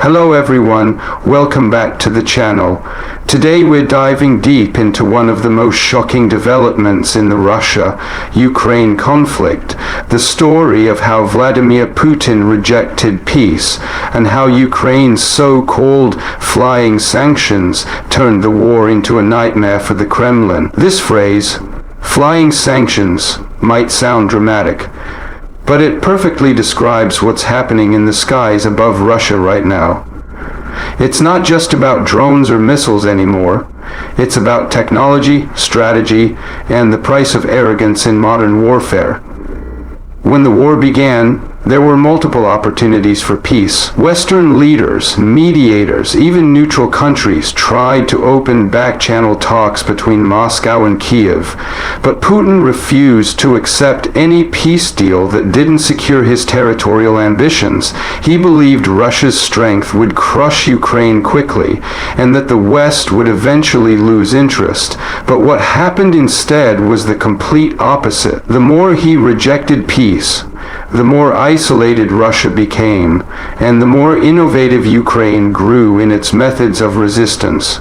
Hello everyone, welcome back to the channel. Today we're diving deep into one of the most shocking developments in the Russia-Ukraine conflict, the story of how Vladimir Putin rejected peace and how Ukraine's so-called flying sanctions turned the war into a nightmare for the Kremlin. This phrase, flying sanctions, might sound dramatic, but it perfectly describes what's happening in the skies above Russia right now. It's not just about drones or missiles anymore. It's about technology, strategy, and the price of arrogance in modern warfare. When the war began, there were multiple opportunities for peace. Western leaders, mediators, even neutral countries tried to open back-channel talks between Moscow and Kyiv, but Putin refused to accept any peace deal that didn't secure his territorial ambitions. He believed Russia's strength would crush Ukraine quickly, and that the West would eventually lose interest. But what happened instead was the complete opposite. The more he rejected peace, the more isolated Russia became, and the more innovative Ukraine grew in its methods of resistance.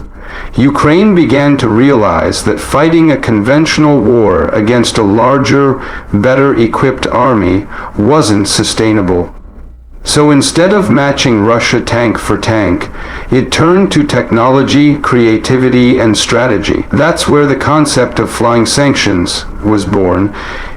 Ukraine began to realize that fighting a conventional war against a larger, better-equipped army wasn't sustainable. So instead of matching Russia tank for tank, it turned to technology, creativity, and strategy. That's where the concept of flying sanctions was born.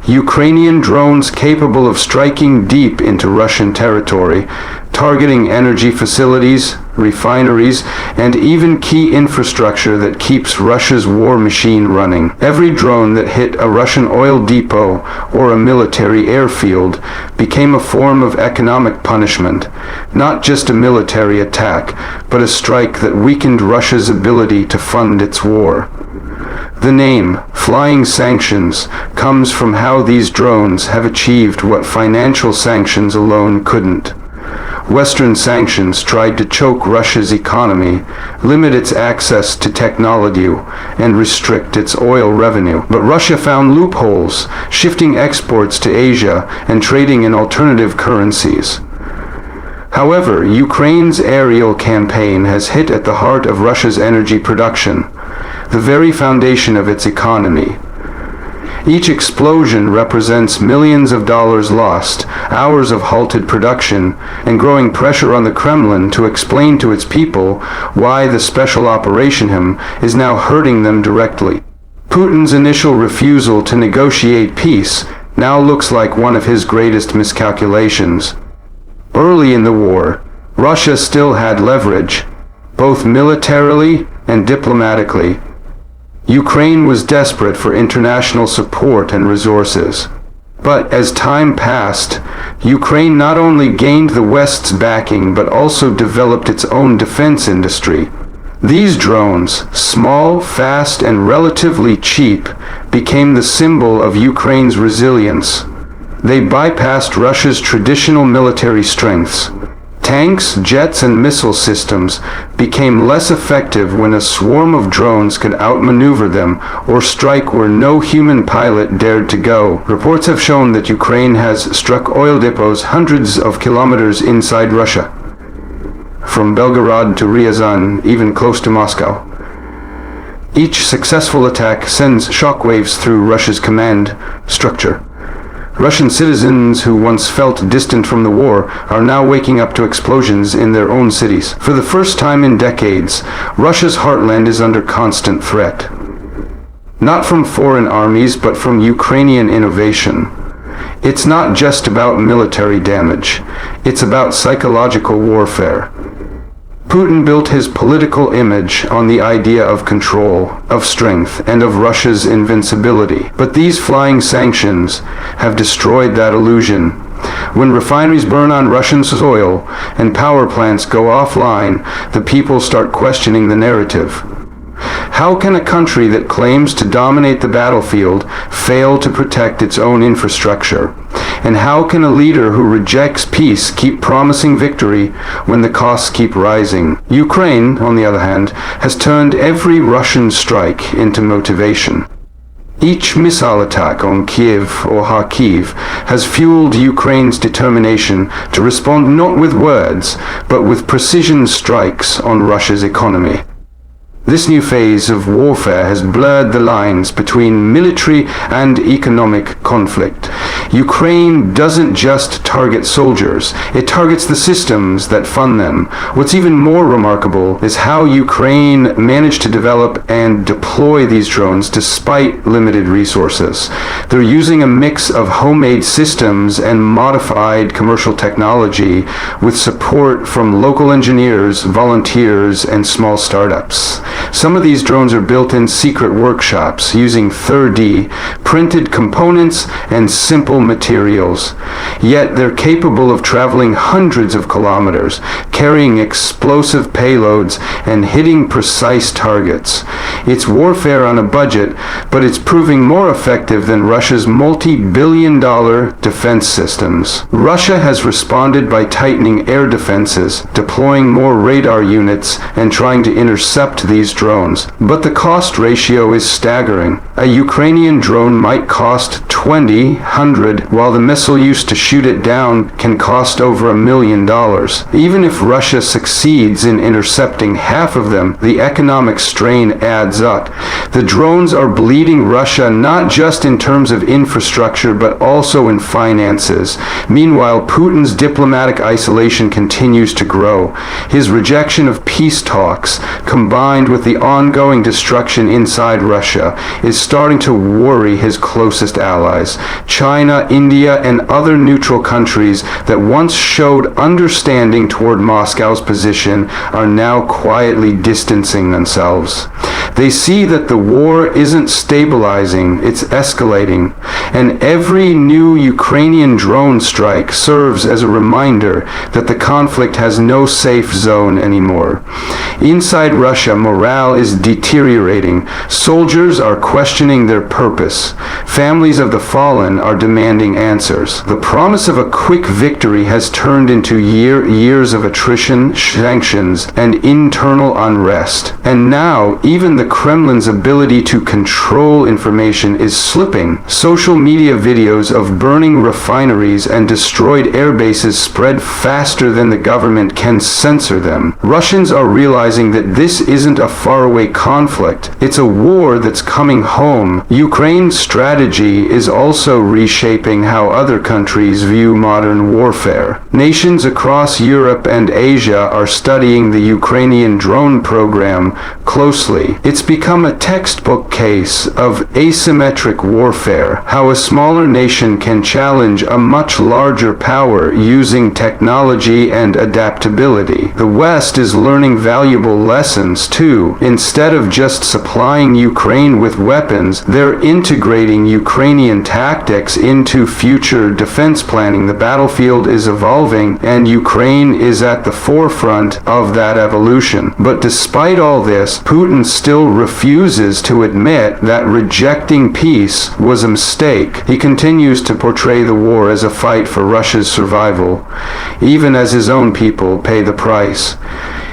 Ukrainian drones capable of striking deep into Russian territory, targeting energy facilities, refineries, and even key infrastructure that keeps Russia's war machine running. Every drone that hit a Russian oil depot or a military airfield became a form of economic punishment, not just a military attack, but a strike that weakened Russia's ability to fund its war. The name, flying sanctions, comes from how these drones have achieved what financial sanctions alone couldn't. Western sanctions tried to choke Russia's economy, limit its access to technology, and restrict its oil revenue. But Russia found loopholes, shifting exports to Asia and trading in alternative currencies. However, Ukraine's aerial campaign has hit at the heart of Russia's energy production, the very foundation of its economy. Each explosion represents millions of dollars lost, hours of halted production, and growing pressure on the Kremlin to explain to its people why the special operation is now hurting them directly. Putin's initial refusal to negotiate peace now looks like one of his greatest miscalculations. Early in the war, Russia still had leverage, both militarily and diplomatically. Ukraine was desperate for international support and resources. But as time passed, Ukraine not only gained the West's backing but also developed its own defense industry. These drones, small, fast, and relatively cheap, became the symbol of Ukraine's resilience. They bypassed Russia's traditional military strengths. Tanks, jets, and missile systems became less effective when a swarm of drones could outmaneuver them or strike where no human pilot dared to go. Reports have shown that Ukraine has struck oil depots hundreds of kilometers inside Russia, from Belgorod to Ryazan, even close to Moscow. Each successful attack sends shockwaves through Russia's command structure. Russian citizens who once felt distant from the war are now waking up to explosions in their own cities. For the first time in decades, Russia's heartland is under constant threat. Not from foreign armies, but from Ukrainian innovation. It's not just about military damage. It's about psychological warfare. Putin built his political image on the idea of control, of strength, and of Russia's invincibility. But these flying sanctions have destroyed that illusion. When refineries burn on Russian soil and power plants go offline, the people start questioning the narrative. How can a country that claims to dominate the battlefield fail to protect its own infrastructure? And how can a leader who rejects peace keep promising victory when the costs keep rising? Ukraine, on the other hand, has turned every Russian strike into motivation. Each missile attack on Kyiv or Kharkiv has fueled Ukraine's determination to respond not with words, but with precision strikes on Russia's economy. This new phase of warfare has blurred the lines between military and economic conflict. Ukraine doesn't just target soldiers, it targets the systems that fund them. What's even more remarkable is how Ukraine managed to develop and deploy these drones despite limited resources. They're using a mix of homemade systems and modified commercial technology with support from local engineers, volunteers, and small startups. Some of these drones are built in secret workshops using 3D printed components and simple materials. Yet they're capable of traveling hundreds of kilometers, carrying explosive payloads and hitting precise targets. It's warfare on a budget, but it's proving more effective than Russia's multi-billion-dollar defense systems. Russia has responded by tightening air defenses, deploying more radar units, and trying to intercept these drones. But the cost ratio is staggering. A Ukrainian drone might cost $2,000, while the missile used to shoot it down can cost over $1 million. Even if Russia succeeds in intercepting half of them, the economic strain adds up. The drones are bleeding Russia not just in terms of infrastructure, but also in finances. Meanwhile, Putin's diplomatic isolation continues to grow. His rejection of peace talks, combined with the ongoing destruction inside Russia, is starting to worry his closest allies. China, India, and other neutral countries that once showed understanding toward Moscow's position are now quietly distancing themselves. They see that the war isn't stabilizing, it's escalating, and every new Ukrainian drone strike serves as a reminder that the conflict has no safe zone anymore. Inside Russia, morale is deteriorating. Soldiers are questioning their purpose. Families of the fallen are demanding answers. The promise of a quick victory has turned into years of attrition, sanctions, and internal unrest. And now, even the Kremlin's ability to control information is slipping. Social media videos of burning refineries and destroyed airbases spread faster than the government can censor them. Russians are realizing that this isn't a faraway conflict. It's a war that's coming home. Ukraine's strategy is also reshaping how other countries view modern warfare. Nations across Europe and Asia are studying the Ukrainian drone program closely. It's become a textbook case of asymmetric warfare, how a smaller nation can challenge a much larger power using technology and adaptability. The West is learning valuable lessons too. Instead of just supplying Ukraine with weapons, they're integrating Ukrainian tactics into future defense planning. The battlefield is evolving, and Ukraine is at the forefront of that evolution. But despite all this, Putin still refuses to admit that rejecting peace was a mistake. He continues to portray the war as a fight for Russia's survival, even as his own people pay the price.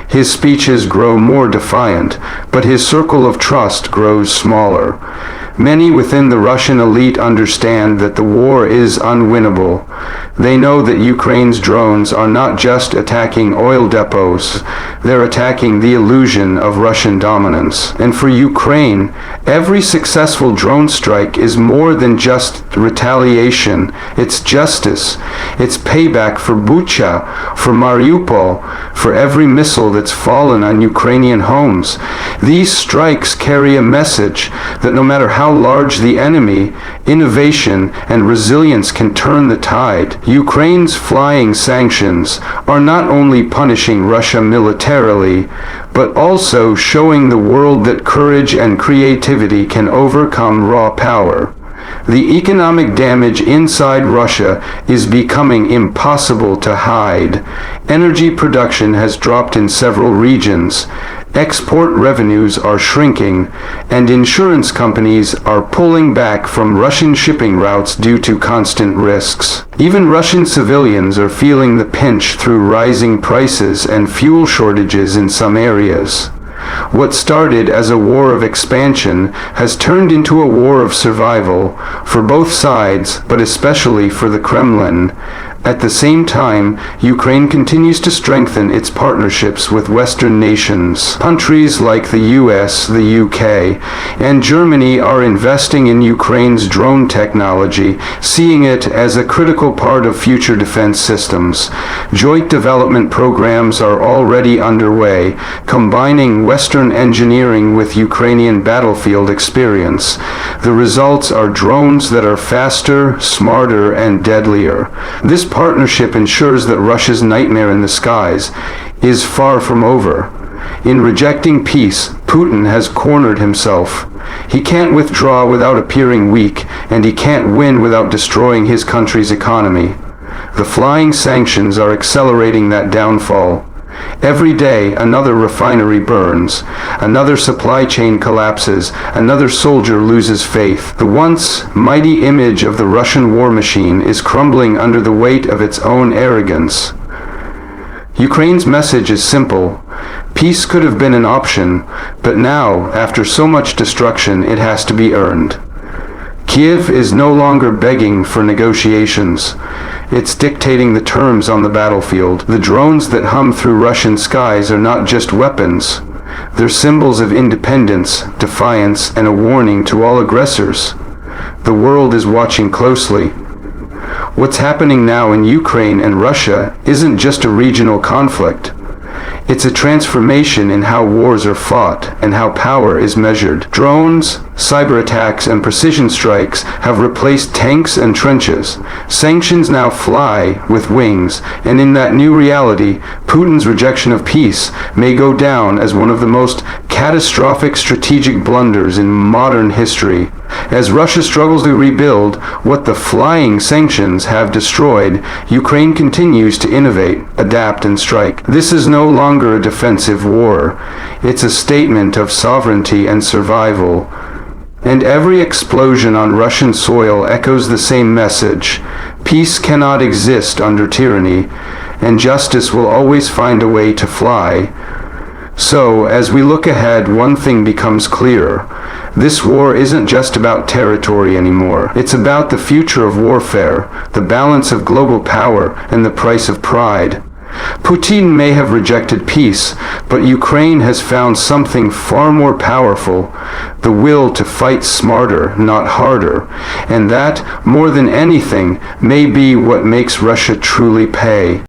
His speeches grow more defiant, but his circle of trust grows smaller. Many within the Russian elite understand that the war is unwinnable. They know that Ukraine's drones are not just attacking oil depots, they're attacking the illusion of Russian dominance. And for Ukraine, every successful drone strike is more than just retaliation. It's justice. It's payback for Bucha, for Mariupol, for every missile that's fallen on Ukrainian homes. These strikes carry a message that no matter how large the enemy, innovation and resilience can turn the tide. Ukraine's flying sanctions are not only punishing Russia militarily, but also showing the world that courage and creativity can overcome raw power. The economic damage inside Russia is becoming impossible to hide. Energy production has dropped in several regions. Export revenues are shrinking, and insurance companies are pulling back from Russian shipping routes due to constant risks. Even Russian civilians are feeling the pinch through rising prices and fuel shortages in some areas. What started as a war of expansion has turned into a war of survival for both sides, but especially for the Kremlin. At the same time, Ukraine continues to strengthen its partnerships with Western nations. Countries like the US, the UK, and Germany are investing in Ukraine's drone technology, seeing it as a critical part of future defense systems. Joint development programs are already underway, combining Western engineering with Ukrainian battlefield experience. The results are drones that are faster, smarter, and deadlier. This partnership ensures that Russia's nightmare in the skies is far from over. In rejecting peace, Putin has cornered himself. He can't withdraw without appearing weak, and he can't win without destroying his country's economy. The flying sanctions are accelerating that downfall. Every day, another refinery burns, another supply chain collapses, another soldier loses faith. The once mighty image of the Russian war machine is crumbling under the weight of its own arrogance. Ukraine's message is simple. Peace could have been an option, but now, after so much destruction, it has to be earned. Kyiv is no longer begging for negotiations. It's dictating the terms on the battlefield. The drones that hum through Russian skies are not just weapons. They're symbols of independence, defiance, and a warning to all aggressors. The world is watching closely. What's happening now in Ukraine and Russia isn't just a regional conflict. It's a transformation in how wars are fought and how power is measured. Drones, cyber attacks, and precision strikes have replaced tanks and trenches. Sanctions now fly with wings, and in that new reality, Putin's rejection of peace may go down as one of the most catastrophic strategic blunders in modern history. As Russia struggles to rebuild what the flying sanctions have destroyed, Ukraine continues to innovate, adapt, and strike. This is no longer a defensive war. It's a statement of sovereignty and survival. And every explosion on Russian soil echoes the same message. Peace cannot exist under tyranny, and justice will always find a way to fly. So, as we look ahead, one thing becomes clear. This war isn't just about territory anymore. It's about the future of warfare, the balance of global power, and the price of pride. Putin may have rejected peace, but Ukraine has found something far more powerful, the will to fight smarter, not harder. And that, more than anything, may be what makes Russia truly pay.